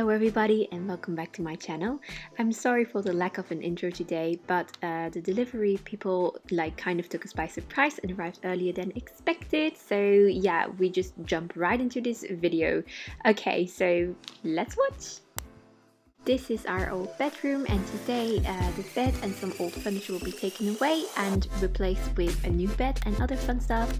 Hello everybody and welcome back to my channel. I'm sorry for the lack of an intro today, but the delivery people kind of took us by surprise and arrived earlier than expected. So yeah, we just jump right into this video. Okay, so let's watch. This is our old bedroom, and today the bed and some old furniture will be taken away and replaced with a new bed and other fun stuff.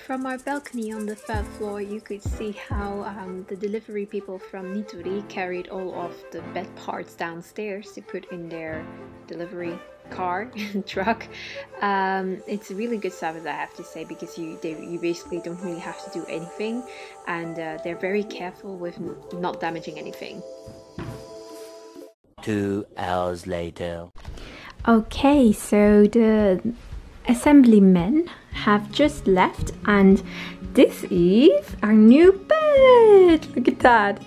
From our balcony on the third floor, you could see how the delivery people from Nitori carried all of the bed parts downstairs to put in their delivery car and truck. It's a really good service, I have to say, because you basically don't really have to do anything, and they're very careful with not damaging anything. 2 hours later. Okay, so the assemblymen have just left, and this is our new bed. Look at that.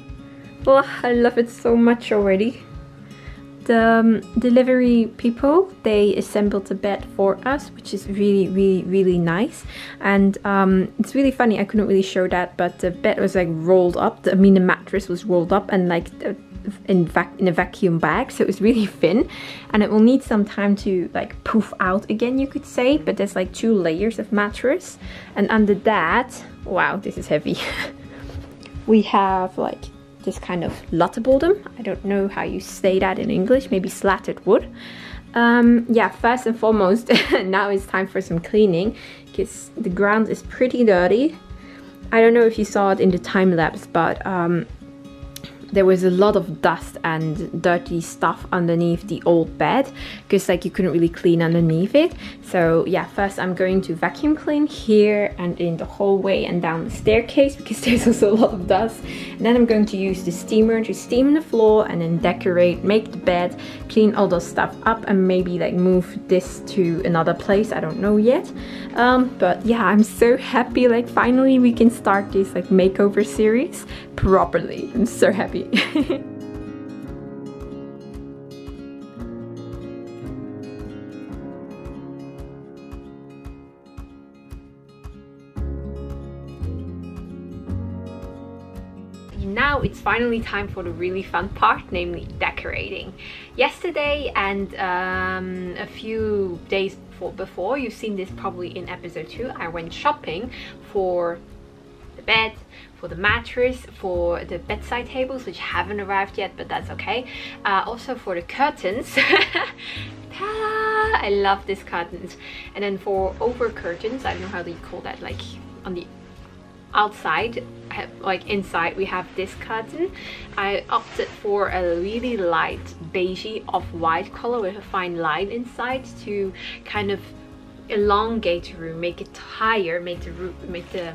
Oh, I love it so much already. The delivery people, they assembled the bed for us, which is really nice. And it's really funny, I couldn't really show that, but the bed was rolled up. The mattress was rolled up and in a vacuum bag, so it's really thin, and it will need some time to poof out again, you could say. But there's 2 layers of mattress, and under that, wow, this is heavy. We have this kind of latterbodem. I don't know how you say that in English, maybe slatted wood. Yeah, first and foremost, now it's time for some cleaning, because the ground is pretty dirty. I don't know if you saw it in the time lapse, but there was a lot of dust and dirty stuff underneath the old bed, because you couldn't really clean underneath it. So yeah, first I'm going to vacuum clean here and in the hallway and down the staircase, because there's also a lot of dust. And then I'm going to use the steamer to steam the floor and then decorate, make the bed, clean all those stuff up, and maybe move this to another place. I don't know yet. But yeah, I'm so happy, finally we can start this makeover series properly. I'm so happy. Now it's finally time for the really fun part, namely decorating. Yesterday and a few days before, you've seen this probably in episode 2, I went shopping for the bed, for the mattress, for the bedside tables, which haven't arrived yet, but that's okay. Also for the curtains. I love these curtains. And then for over curtains, I don't know how do you call that, on the outside, inside, we have this curtain. I opted for a really light beigey off-white color with a fine line inside to kind of elongate the room, make it higher, make the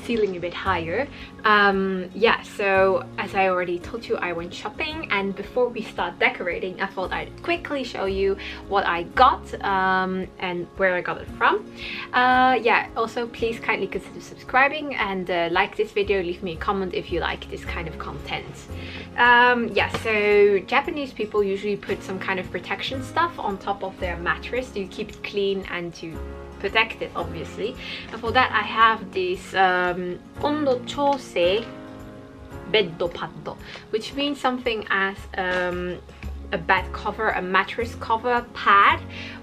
ceiling a bit higher. Yeah, so as I already told you, I went shopping, and before we start decorating, I thought I'd quickly show you what I got and where I got it from. Yeah, also please kindly consider subscribing and like this video, leave me a comment if you like this kind of content. Yeah, so Japanese people usually put some kind of protection stuff on top of their mattress to keep it clean and to protect it, obviously. And for that I have this ondo chose bed pad, which means something as a bed cover, a mattress cover pad,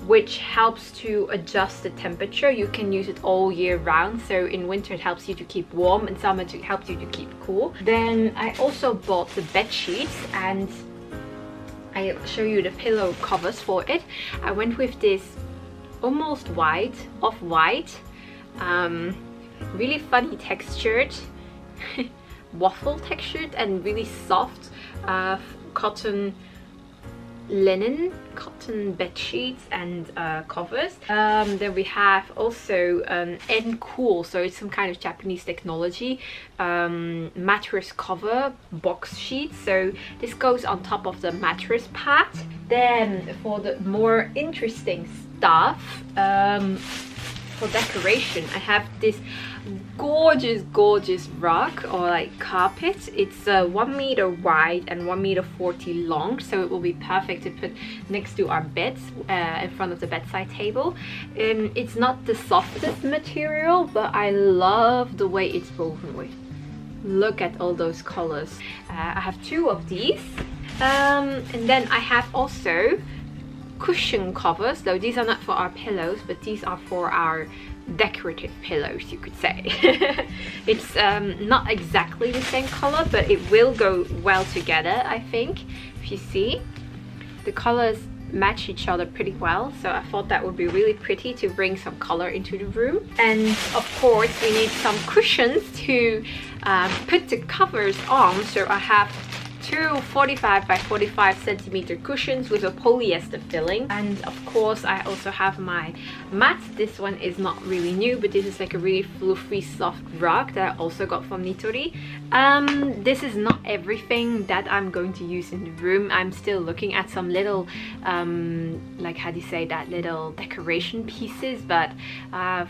which helps to adjust the temperature. You can use it all year round, so in winter it helps you to keep warm, and summer it helps you to keep cool. Then I also bought the bed sheets, and I'll show you the pillow covers for it. I went with this almost white, off-white, really funny textured, waffle textured, and really soft cotton linen cotton bed sheets and covers. Then we have also an N-Cool, so it's some kind of Japanese technology mattress cover box sheet. So this goes on top of the mattress pad. Then for the more interesting stuff, for decoration, I have this gorgeous rug or like carpet. It's 1 meter wide and 1 meter 40 long, so it will be perfect to put next to our beds in front of the bedside table. It's not the softest material, but I love the way it's woven with. Look at all those colors. I have 2 of these, and then I have also cushion covers, though these are not for our pillows, but these are for our decorative pillows, you could say. It's not exactly the same color, but it will go well together, I think. If you see, the colors match each other pretty well, so I thought that would be really pretty to bring some color into the room. And of course we need some cushions to put the covers on, so I have 2 45 by 45 centimeter cushions with a polyester filling. And of course I also have my mat. This one is not really new, but this is like a really fluffy soft rug that I also got from Nitori. This is not everything that I'm going to use in the room. I'm still looking at some little like, how do you say that, little decoration pieces, but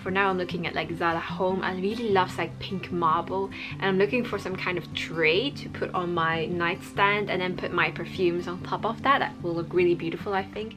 for now I'm looking at like Zara Home. I really love like pink marble, and I'm looking for some kind of tray to put on my nightstand and then put my perfumes on top of that. That will look really beautiful, I think.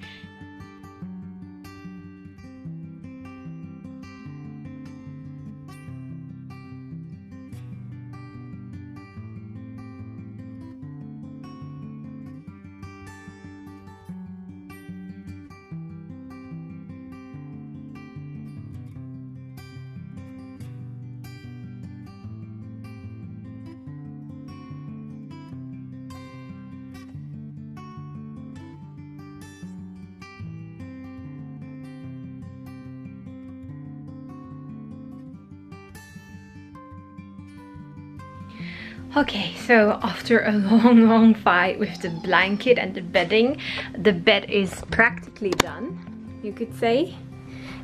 Okay, so after a long fight with the blanket and the bedding, the bed is practically done, you could say.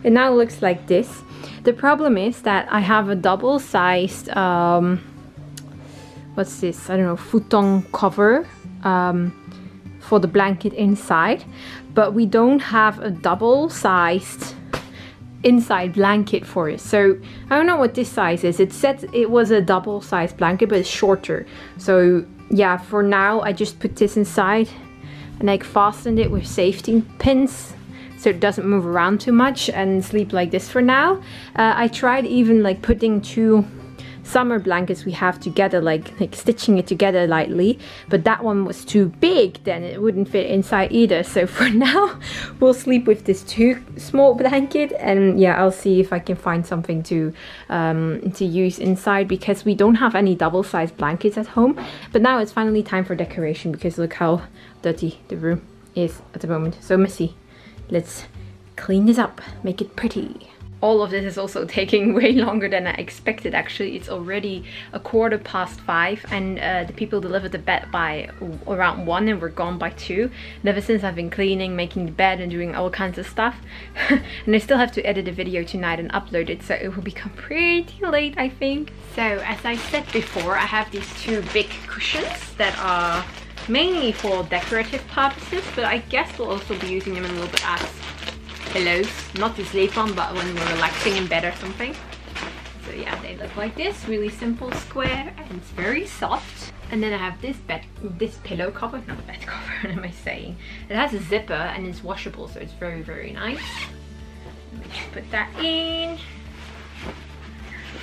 It now looks like this. The problem is that I have a double-sized, what's this? I don't know, futon cover for the blanket inside, but we don't have a double-sized inside blanket for it. So I don't know what this size is. It said it was a double-sized blanket, but it's shorter. So yeah, for now I just put this inside and like fastened it with safety pins so it doesn't move around too much, and sleep like this for now. I tried even like putting 2 summer blankets we have together, like stitching it together lightly, but that one was too big, then it wouldn't fit inside either. So for now we'll sleep with this 2 small blanket, and yeah, I'll see if I can find something to use inside, because we don't have any double-sized blankets at home. But now it's finally time for decoration, because look how dirty the room is at the moment, so messy. Let's clean this up, make it pretty. All of this is also taking way longer than I expected. Actually, it's already 5:15, and the people delivered the bed by around 1 and we're gone by 2. And ever since I've been cleaning, making the bed and doing all kinds of stuff. And I still have to edit the video tonight and upload it, so it will become pretty late, I think. So as I said before, I have these 2 big cushions that are mainly for decorative purposes, but I guess we'll also be using them a little bit as pillows, not to sleep on, but when we're relaxing in bed or something. So yeah, they look like this, really simple, square, and it's very soft. And then I have this pillow cover, not a bed cover, what am I saying? It has a zipper and it's washable, so it's very nice. Let me just put that in.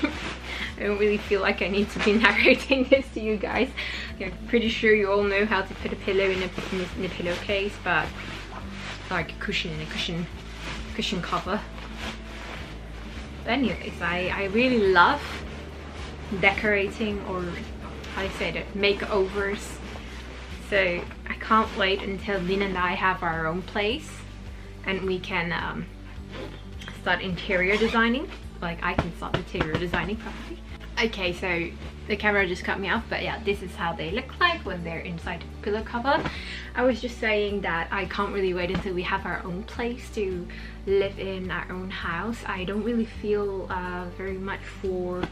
I don't really feel like I need to be narrating this to you guys. I'm pretty sure you all know how to put a pillow in a pillowcase, but like a cushion in a cushion cover. But anyways, I really love decorating, or how do you say that, makeovers. So I can't wait until Lynn and I have our own place and we can start interior designing. Like I can start interior designing properly. Okay, so the camera just cut me off, but yeah, this is how they look like when they're inside the pillow cover. I was just saying that I can't really wait until we have our own place to live in, our own house. I don't really feel very much for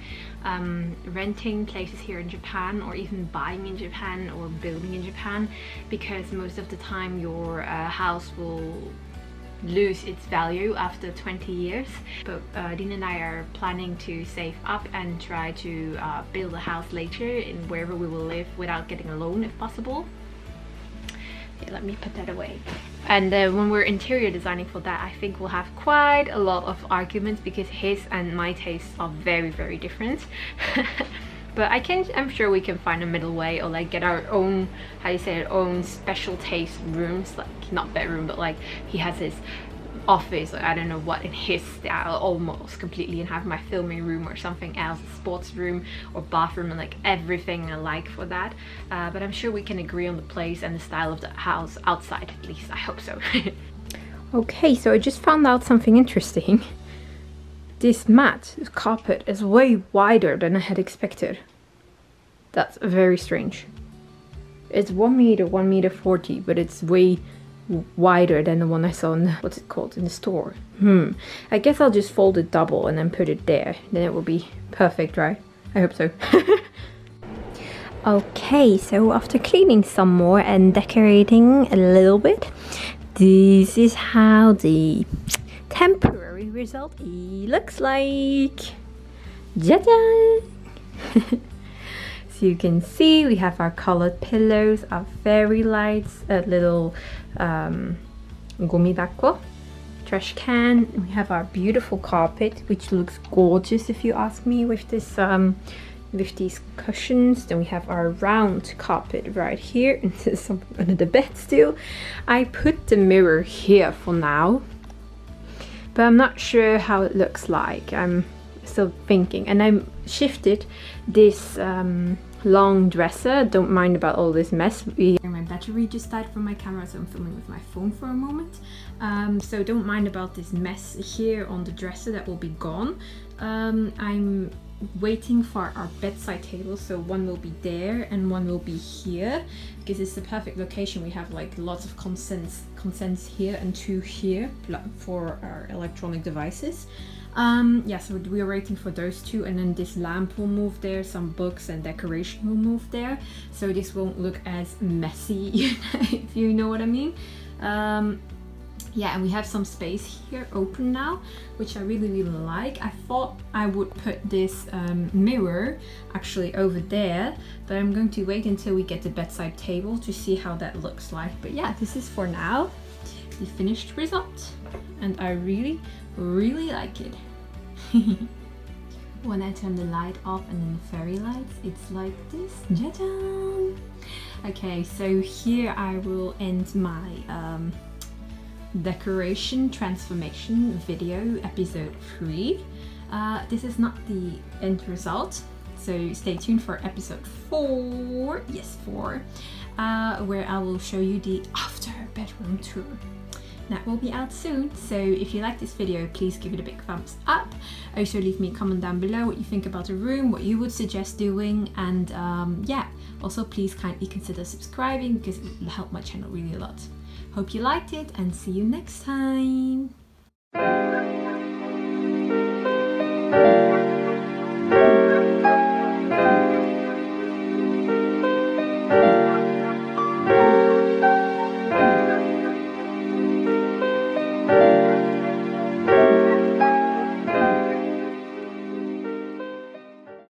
renting places here in Japan, or even buying in Japan or building in Japan, because most of the time your house will lose its value after 20 years. But Dean and I are planning to save up and try to build a house later in wherever we will live without getting a loan if possible. Okay, let me put that away. And when we're interior designing for that, I think we'll have quite a lot of arguments because his and my tastes are very, very different. But I'm sure we can find a middle way, or like get our own, how you say, our own special taste rooms, like not bedroom, but like he has his office, or I don't know what, in his style almost completely, and have my filming room or something else, a sports room or bathroom, and like everything I like for that. But I'm sure we can agree on the place and the style of the house outside, at least I hope so. Okay, so I just found out something interesting. This mat, this carpet, is way wider than I had expected. That's very strange. It's 1 meter, 1 meter 40, but it's way wider than the one I saw in the, what's it called, in the store. I guess I'll just fold it double and then put it there. Then it will be perfect, right? I hope so. Okay, so after cleaning some more and decorating a little bit, this is how the temporary result looks like. Jaja! So you can see we have our colored pillows, our fairy lights, a little gomidako, trash can. We have our beautiful carpet, which looks gorgeous if you ask me, with this with these cushions. Then we have our round carpet right here, and there's something under the bed still. I put the mirror here for now, but I'm not sure how it looks like. I'm still thinking, and I shifted this long dresser. Don't mind about all this mess. My battery just died from my camera, so I'm filming with my phone for a moment. So don't mind about this mess here on the dresser, that will be gone. I'm waiting for our bedside table, so one will be there and one will be here, because it's the perfect location. We have like lots of consents here and 2 here for our electronic devices. Yeah, so we are waiting for those 2, and then this lamp will move there, some books and decoration will move there, so this won't look as messy, if you know what I mean. Yeah, and we have some space here open now, which I really like. I thought I would put this mirror actually over there, but I'm going to wait until we get the bedside table to see how that looks like. But yeah, this is for now the finished result, and I really like it. When I turn the light off and then the fairy lights, it's like this. Jajan! Okay, so here I will end my decoration transformation video, episode 3. This is not the end result, so stay tuned for episode 4, yes 4, where I will show you the after bedroom tour. That will be out soon, so if you like this video, please give it a big thumbs up. Also leave me a comment down below what you think about the room, what you would suggest doing, and yeah, also please kindly consider subscribing, because it will help my channel really a lot. Hope you liked it, and see you next time!